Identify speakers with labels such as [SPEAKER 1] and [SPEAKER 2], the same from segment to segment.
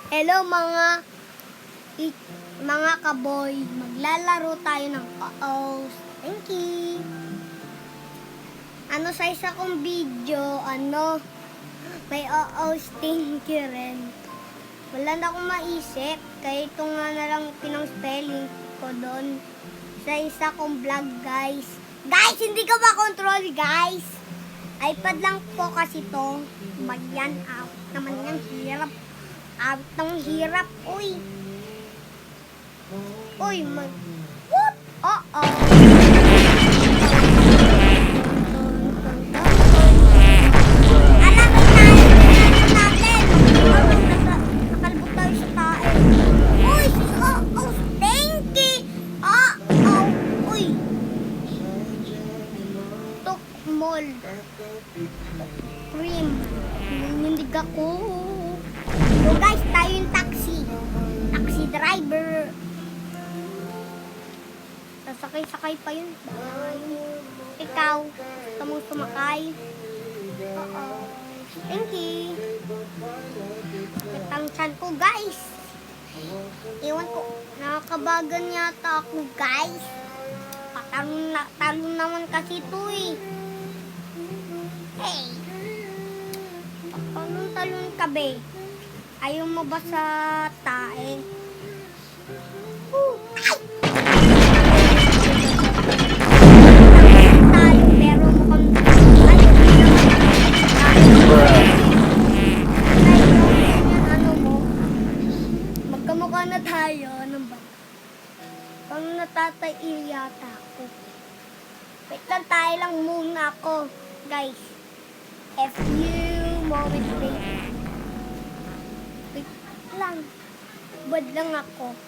[SPEAKER 1] Hello mga kaboy, maglalaro tayo ng OOs. Thank you. Sa isa kong video, may OOs thank you rin. Wala na akong maisip, kaya ito nga na lang pinang-spelling ko doon sa isa kong vlog, guys. Guys, hindi ko makontrol, guys. iPad lang po kasi to. Magyan out naman yan, hirap. Out ng hirap, uy. Uy, what? Uh-oh. Mold cream. Nanindig ako. So guys, tayo yung taxi driver. Sasakay pa yun. Ikaw, gusto mong sumakay? Thank you. Itang chan ko, guys. Iwan ko, nakakabagan yata ako, guys. Talon naman kasi ito eh. Hey! Talon ka be. Ayaw mo ba sa tae? Tayo pero mukhang magkamukha na tayo. Ano ba? Pang natatail yata ako. Wait lang, tayo lang muna ako, guys. A few moments later. Wait lang. Bad lang ako.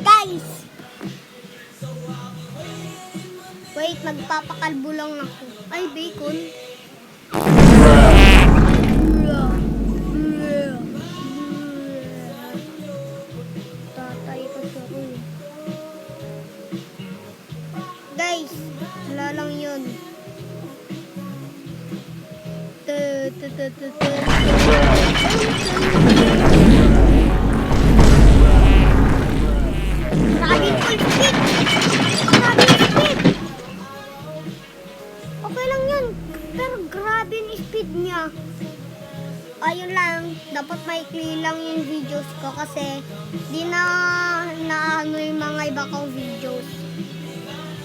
[SPEAKER 1] Guys! Wait, magpapakalbo lang ako. Ay, bacon. Tatay ko siya ko eh. Guys, wala lang yun. Maraming full speed. Okay lang yun. Pero grabe yung speed niya. Ayun lang. Dapat maikli lang yung videos ko kasi di na inaano yung mga iba kong videos.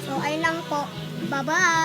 [SPEAKER 1] So ayun lang po. Bye-bye.